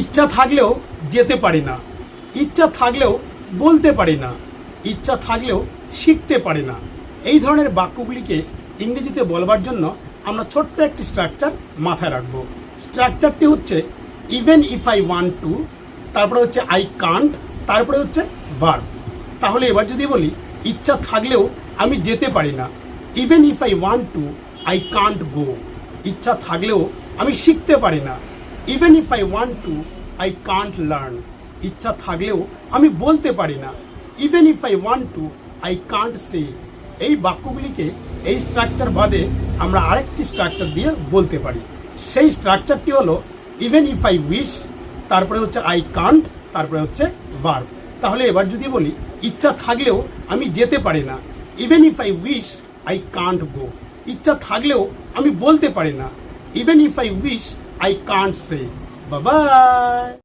ইচ্ছা থাকলেও যেতে পারি না, ইচ্ছা থাকলেও বলতে পারি না, ইচ্ছা থাকলেও শিখতে পারি না। এই ধরনের বাক্যগুলিকে ইংরেজিতে বলবার জন্য আমরা ছোট্ট একটি স্ট্রাকচার মাথায় রাখবো। স্ট্রাকচারটি হচ্ছে even if I want to, তারপরে হচ্ছে আই কান্ট, তারপরে হচ্ছে ভার্ব। তাহলে এবার যদি বলি ইচ্ছা থাকলেও আমি যেতে পারি না, even if I want to I can't গো। ইচ্ছা থাকলেও আমি শিখতে পারি না, even if I want to I can't learn. ইচ্ছা থাকলেও আমি বলতে পারি না, even if I want to I can't say. এই বাক্যগুলিকে এই স্ট্রাকচার বাদে আমরা আরেকটি স্ট্রাকচার দিয়ে বলতে পারি। সেই স্ট্রাকচারটি হলো ইভেন ইফ আই উইশ, তারপরে হচ্ছে আই কান্ট, তারপরে হচ্ছে ভার্ব। তাহলে এবার যদি বলি ইচ্ছা থাকলেও আমি যেতে পারি না, even if I wish I can't গো। ইচ্ছা থাকলেও আমি বলতে পারি না, even if I wish I can't say. Bye bye.